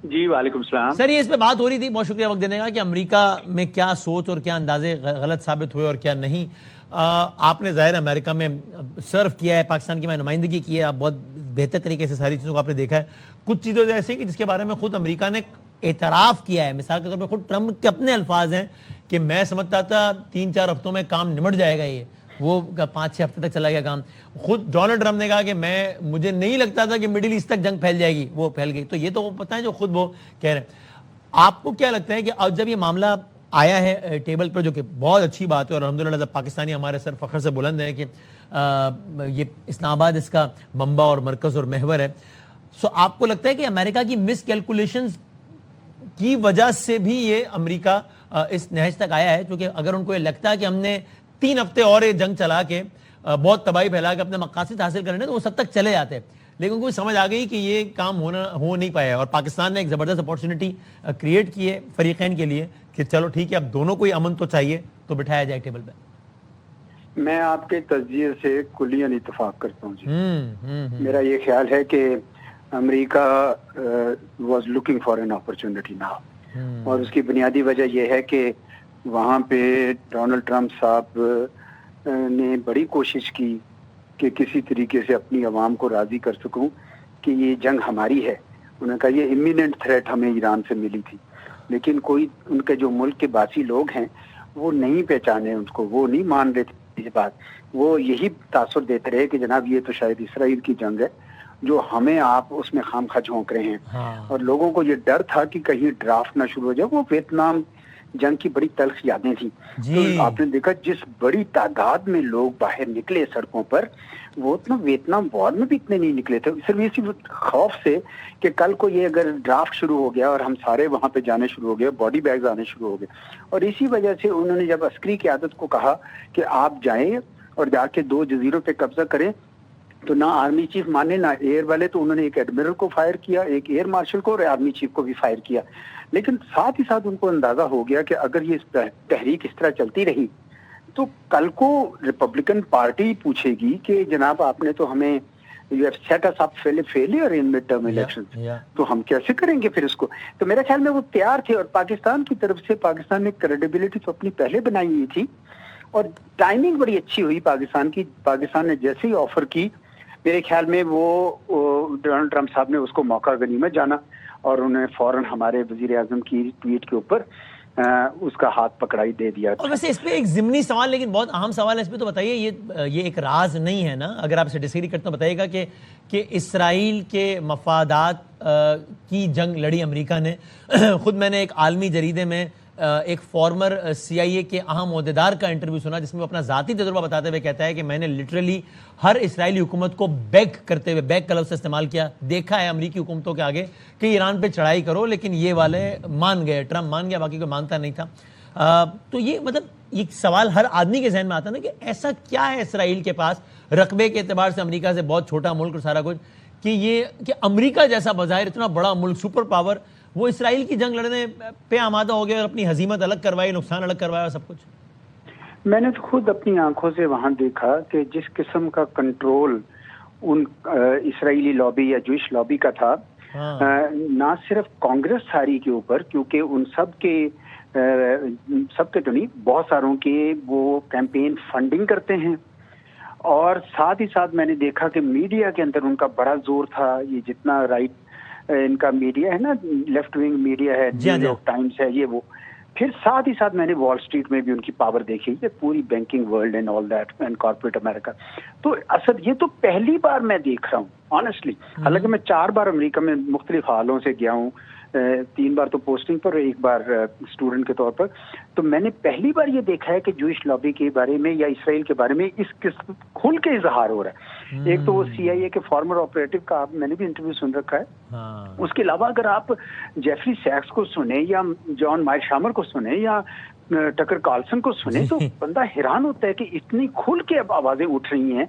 جی وعلیکم السلام سر، یہ اس پہ بات ہو رہی تھی، بہت شکریہ وقت دینے کا، کہ امریکہ میں کیا سوچ اور کیا اندازے غلط ثابت ہوئے اور کیا نہیں. آپ نے ظاہر امریکہ میں سرو کیا ہے، پاکستان کی میں نمائندگی کی ہے، آپ بہت بہتر طریقے سے ساری چیزوں کو آپ نے دیکھا ہے. کچھ چیزیں ایسی ہیں کہ جس کے بارے میں خود امریکہ نے اعتراف کیا ہے. مثال کے طور پہ خود ٹرمپ کے اپنے الفاظ ہیں کہ میں سمجھتا تھا 3-4 ہفتوں میں کام نمٹ جائے گا، یہ وہ 5-6 ہفتے تک چلا گیا کام. خود ڈونلڈ ٹرمپ نے کہا کہ مجھے نہیں لگتا تھا کہ مڈل ایسٹ تک جنگ پھیل جائے گی، وہ پھیل گئی. تو یہ تو وہ پتہ ہے جو خود وہ کہہ رہے ہیں. آپ کو کیا لگتا ہے کہ جب یہ معاملہ آیا ہے ٹیبل پر، جو کہ بہت اچھی بات ہے اور الحمدللہ جب پاکستانی ہمارے سر فخر سے بلند ہے کہ یہ اسلام آباد اس کا منبع اور مرکز اور محور ہے، سو آپ کو لگتا ہے کہ امریکہ کی مس کیلکولیشنز کی وجہ سے بھی یہ امریکہ اس نہج تک آیا ہے؟ کیونکہ اگر ان کو یہ لگتا ہے کہ ہم نے 3 ہفتے اور یہ جنگ چلا کے بہت تباہی پھیلا کے اپنے مقاصد حاصل کرنے تو وہ سب تک چلے جاتے، لیکن کوئی سمجھ آ گئی کہ یہ کام ہو نہیں پایا، اور پاکستان نے ایک زبردست اپورچونٹی کریٹ کی ہے فریقین کے لیے کہ چلو ٹھیک ہے، اب دونوں کو ہی امن تو چاہیے تو بٹھایا جائے ٹیبل پہ. میں آپ کے تجزیے سے کلیاً اتفاق کرتا ہوں جی. میرا یہ خیال ہے کہ America was looking for an opportunity now, اور اس کی بنیادی وجہ یہ ہے کہ وہاں پہ ڈونلڈ ٹرمپ صاحب نے بڑی کوشش کی کہ کسی طریقے سے اپنی عوام کو راضی کر سکوں کہ یہ جنگ ہماری ہے. انہوں نے کہا یہ امییننٹ تھریٹ ہمیں ایران سے ملی تھی، لیکن کوئی ان کے جو ملک کے باسی لوگ ہیں وہ نہیں پہچانے اس کو، وہ نہیں مان رہے تھے یہ بات. وہ یہی تاثر دیتے رہے کہ جناب یہ تو شاید اسرائیل کی جنگ ہے جو ہمیں آپ اس میں خام خواہ جھونک رہے ہیں. اور لوگوں کو یہ ڈر تھا کہ کہیں ڈرافٹ نہ شروع ہو جائے. وہ ویتنام جنگ کی بڑی تلخ یادیں تھیں. تو آپ نے دیکھا جس بڑی تعداد میں لوگ باہر نکلے سڑکوں پر، وہ اتنا ویتنام وار میں بھی اتنے نہیں نکلے تھے، صرف اسی خوف سے کہ کل کو یہ اگر ڈرافٹ شروع ہو گیا اور ہم سارے وہاں پہ جانے شروع ہو گئے، باڈی بیگز آنے شروع ہو گئے. اور اسی وجہ سے انہوں نے جب عسکری قیادت کو کہا کہ آپ جائیں اور جا کے 2 جزیروں پہ قبضہ کریں، تو نہ آرمی چیف مانے نہ ایئر والے، تو انہوں نے ایک ایڈمرل کو فائر کیا، ایک ایئر مارشل کو، اور آرمی چیف کو بھی فائر کیا. لیکن ساتھ ہی ساتھ ان کو اندازہ ہو گیا کہ اگر یہ تحریک اس طرح چلتی رہی تو کل کو ریپبلکن پارٹی پوچھے گی کہ جناب آپ نے تو ہمیں you have set us up failure in mid term elections, تو ہم کیسے کریں گے پھر اس کو. تو میرے خیال میں وہ تیار تھے، اور پاکستان کی طرف سے پاکستان نے کریڈیبلٹی تو اپنی پہلے بنائی ہوئی تھی، اور ٹائمنگ بڑی اچھی ہوئی پاکستان کی. پاکستان نے جیسے ہی آفر کی، میرے خیال میں وہ ڈونلڈ ٹرمپ صاحب نے اس کو موقع غنیمت جانا، اور انہیں فوراً ہمارے وزیر اعظم کی ٹویٹ کے اوپر اس کا ہاتھ پکڑائی دے دیا. اور ویسے اس پہ ایک ضمنی سوال، لیکن بہت اہم سوال ہے اس پہ، تو بتائیے یہ ایک راز نہیں ہے نا؟ اگر آپ اسے ڈسیگری کرتے ہیں بتائیے گا کہ اسرائیل کے مفادات کی جنگ لڑی امریکہ نے. خود میں نے ایک عالمی جریدے میں ایک فارمر CIA کے اہم عہدیدار کا انٹرویو سنا، جس میں وہ اپنا ذاتی تجربہ بتاتے ہوئے کہتا ہے کہ میں نے لٹرلی ہر اسرائیلی حکومت کو بیگ کرتے ہوئے، بیگ کا لفظ استعمال کیا، دیکھا ہے امریکی حکومتوں کے آگے کہ ایران پہ چڑھائی کرو، لیکن یہ والے مان گئے، ٹرمپ مان گیا، باقی کوئی مانتا نہیں تھا. تو یہ مطلب یہ سوال ہر آدمی کے ذہن میں آتا ہے نا کہ ایسا کیا ہے اسرائیل کے پاس رقبے کے اعتبار سے امریکہ سے بہت چھوٹا ملک اور سارا کچھ، کہ امریکہ جیسا بظاہر اتنا بڑا ملک، سپر پاور، وہ اسرائیل کی جنگ لڑنے پہ آمادہ ہو گیا اور اپنی ہزیمت الگ کروائی، نقصان الگ کروایا اور سب کچھ. میں نے تو خود اپنی آنکھوں سے وہاں دیکھا کہ جس قسم کا کنٹرول ان اسرائیلی لابی یا جوئش لابی کا تھا، نہ صرف کانگریس ساری کے اوپر، کیونکہ ان سب کے تو نہیں، بہت ساروں کے وہ کیمپین فنڈنگ کرتے ہیں، اور ساتھ ہی ساتھ میں نے دیکھا کہ میڈیا کے اندر ان کا بڑا زور تھا. یہ جتنا رائٹ ان کا میڈیا ہے نا، لیفٹ ونگ میڈیا ہے، نیو یارک ٹائمز ہے، یہ وہ. پھر ساتھ ہی ساتھ میں نے وال اسٹریٹ میں بھی ان کی پاور دیکھی، یہ پوری banking world and all that and corporate America. تو اصل یہ تو پہلی بار میں دیکھ رہا ہوں آنیسٹلی، حالانکہ میں 4 بار امریکہ میں مختلف حالوں سے گیا ہوں، 3 بار تو پوسٹنگ پر، 1 بار اسٹوڈنٹ کے طور پر. تو میں نے پہلی بار یہ دیکھا ہے کہ جوئش لابی کے بارے میں یا اسرائیل کے بارے میں اس قسم کھل کے اظہار ہو رہا ہے. ایک تو وہ CIA کے فارمر آپریٹو کا میں نے بھی انٹرویو سن رکھا ہے. اس کے علاوہ اگر آپ جیفری سیکس کو سنیں یا جان مائل شامر کو سنیں یا ٹکر کارلسن کو سنیں تو بندہ حیران ہوتا ہے کہ اتنی کھل کے اب آوازیں اٹھ رہی ہیں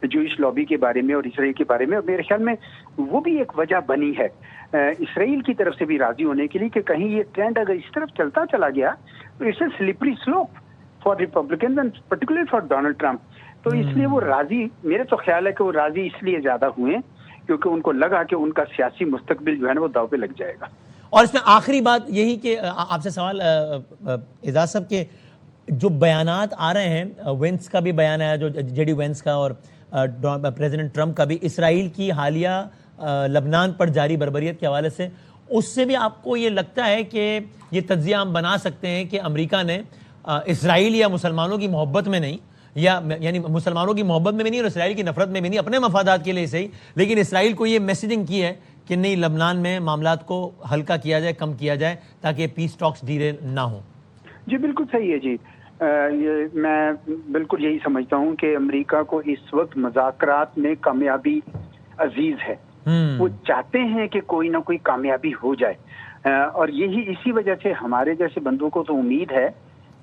جوئش لابی کے بارے میں اور اسرائیل کے بارے میں. اور میرے خیال میں وہ بھی ایک وجہ بنی ہے اسرائیل کی طرف سے بھی راضی ہونے کے لیے کہ کہیں یہ ٹرینڈ اگر اس طرف چلتا چلا گیا تو اس سے slippery slope for Republicans and particularly for Donald Trump. تو اس لیے وہ راضی، میرے تو خیال ہے کہ وہ راضی اس لیے زیادہ ہوئے کیونکہ ان کو لگا کہ ان کا سیاسی مستقبل جو ہے نا وہ داؤ پہ لگ جائے گا. اور اس میں آخری بات یہی کہ آپ سے سوال اعجاز صاحب کے جو بیانات آ رہے ہیں، وینس کا بھی بیان آیا، جو جے ڈی وینس کا، اور پریزیڈنٹ ٹرمپ کا بھی، اسرائیل کی حالیہ لبنان پر جاری بربریت کے حوالے سے، اس سے بھی آپ کو یہ لگتا ہے کہ یہ تجزیہ ہم بنا سکتے ہیں کہ امریکہ نے اسرائیل یا مسلمانوں کی محبت میں نہیں، یعنی مسلمانوں کی محبت میں بھی نہیں اور اسرائیل کی نفرت میں بھی نہیں، اپنے مفادات کے لیے صحیح، لیکن اسرائیل کو یہ میسیجنگ کی ہے کہ نہیں، لبنان میں معاملات کو ہلکا کیا جائے، کم کیا جائے، تاکہ پیس ٹاکس ڈیرے نہ ہوں؟ جی بالکل صحیح ہے جی. میں بالکل یہی سمجھتا ہوں کہ امریکہ کو اس وقت مذاکرات میں کامیابی عزیز ہے. وہ چاہتے ہیں کہ کوئی نہ کوئی کامیابی ہو جائے، اور یہی اسی وجہ سے ہمارے جیسے بندوں کو تو امید ہے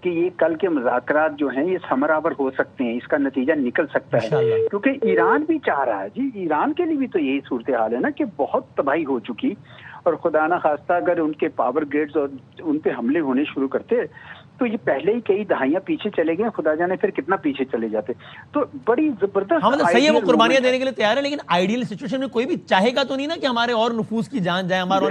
کہ یہ کل کے مذاکرات جو ہیں یہ ثمرآور ہو سکتے ہیں، اس کا نتیجہ نکل سکتا ہے. کیونکہ ایران بھی چاہ رہا ہے جی، ایران کے لیے بھی تو یہی صورتحال ہے نا کہ بہت تباہی ہو چکی، اور خدا نہ خواستہ اگر ان کے پاور گریڈز اور ان پہ حملے ہونے شروع کرتے تو یہ پہلے ہی کئی دہائیاں پیچھے چلے گئے، خدا جانے پھر کتنا پیچھے چلے جاتے. تو بڑی زبردست صحیح ہے، وہ قربانیاں دینے کے لیے تیار ہے، لیکن آئیڈیل سچویشن میں کوئی بھی چاہے گا تو نہیں نا کہ ہمارے اور نفوس کی جان جائے، ہمارا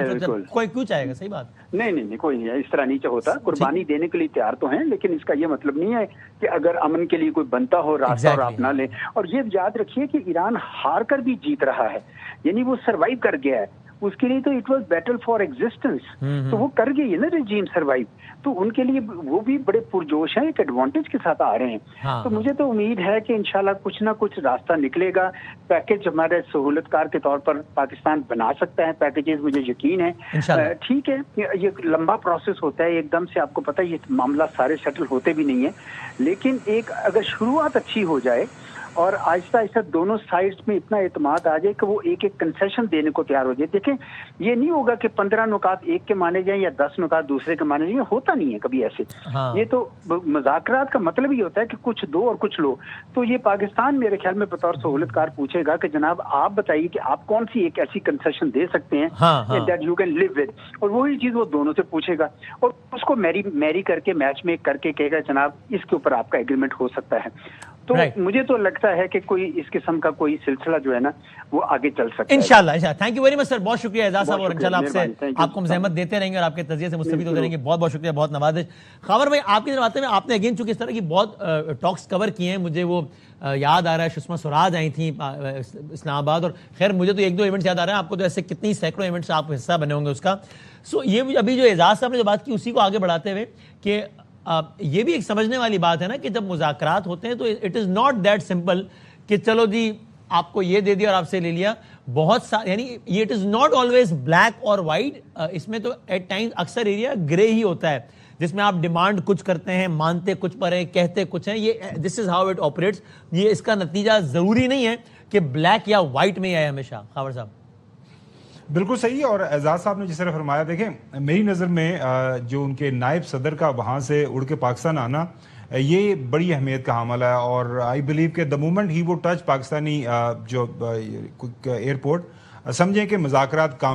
کوئی کیوں چاہے گا؟ صحیح بات. نہیں کوئی نہیں، اس طرح نہیں ہوتا. قربانی دینے کے لیے تیار تو ہیں، لیکن اس کا یہ مطلب نہیں ہے کہ اگر امن کے لیے کوئی بنتا ہو راستہ اور آپ نہ لیں. اور یہ یاد رکھیے کہ ایران ہار کر بھی جیت رہا ہے، یعنی وہ سروائیو کر گیا ہے. اس کے لیے تو it was battle for existence, تو وہ کر گئی ہے نا ریجیم سروائیو. تو ان کے لیے وہ بھی بڑے پرجوش ہیں، ایک ایڈوانٹیج کے ساتھ آ رہے ہیں. تو مجھے تو امید ہے کہ انشاءاللہ کچھ نہ کچھ راستہ نکلے گا. پیکج ہمارے سہولت کار کے طور پر پاکستان بنا سکتا ہے پیکیجز، مجھے یقین ہے. ٹھیک ہے، یہ لمبا پروسیس ہوتا ہے، ایک دم سے آپ کو پتہ ہے یہ معاملہ سارے سیٹل ہوتے بھی نہیں ہیں، لیکن ایک اگر شروعات اچھی ہو جائے اور آہستہ آہستہ دونوں سائڈز میں اتنا اعتماد آ جائے کہ وہ ایک ایک کنسیشن دینے کو تیار ہو جائے. دیکھیں یہ نہیں ہوگا کہ 15 نکات ایک کے مانے جائیں یا 10 نکات دوسرے کے مانے جائیں، ہوتا نہیں ہے کبھی ایسے. یہ تو مذاکرات کا مطلب ہی ہوتا ہے کہ کچھ دو اور کچھ لو. تو یہ پاکستان میرے خیال میں بطور سہولت کار پوچھے گا کہ جناب آپ بتائیے کہ آپ کون سی ایک ایسی کنسیشن دے سکتے ہیں that you can live with, اور وہی چیز وہ دونوں سے پوچھے گا اور اس کو میری کر کے میچ میک کر کے کہے گا جناب اس کے اوپر آپ کا ایگریمنٹ ہو سکتا ہے. تو مجھے تو لگتا ہے کہ کوئی اس قسم کا کوئی سلسلہ جو ہے نا وہ آگے چل سکتا ہے انشاءاللہ. تھینک یو ویری مچ سر، بہت شکریہ اعجاز صاحب، اور انشاءاللہ آپ سے آپ کو زحمت دیتے رہیں گے اور آپ کے تجزیے سے مستفید ہوتے رہیں گے. بہت بہت شکریہ، بہت نوازش. خاور بھائی آپ کی طرف آتے ہیں، آپ نے اگین چونکہ اس طرح کی بہت ٹاکس کور کیے ہیں، مجھے وہ یاد آ رہا ہے شسما سوراج آئی تھیں اسلام آباد، اور خیر مجھے تو ایک دو ایونٹس یاد آ رہے ہیں، آپ کو تو ایسے کتنی سینکڑوں ایونٹس آپ حصہ بنے ہوں گے اس کا. سو یہ ابھی جو اعجاز صاحب نے جو بات کی اسی کو آگے بڑھاتے ہوئے کہ یہ بھی ایک سمجھنے والی بات ہے نا کہ جب مذاکرات ہوتے ہیں تو it is not that simple کہ چلو جی آپ کو یہ دے دیا اور آپ سے لے لیا. بہت یعنی یہ it is not always black اور وائٹ، اس میں تو ایٹ ٹائمز اکثر ایریا گرے ہی ہوتا ہے، جس میں آپ ڈیمانڈ کچھ کرتے ہیں، مانتے کچھ پر ہیں، کہتے کچھ ہیں. یہ دس از ہاؤ اٹ آپریٹس. یہ اس کا نتیجہ ضروری نہیں ہے کہ بلیک یا وائٹ میں ہی آئے ہمیشہ. خاور صاحب بالکل صحیح. اور اعجاز صاحب نے جس طرح فرمایا، دیکھیں میری نظر میں جو ان کے نائب صدر کا وہاں سے اڑ کے پاکستان آنا یہ بڑی اہمیت کا حامل ہے. اور آئی بلیو کہ دا مومنٹ ہی وہ ٹچ پاکستانی جو ایئرپورٹ، سمجھیں کہ مذاکرات کام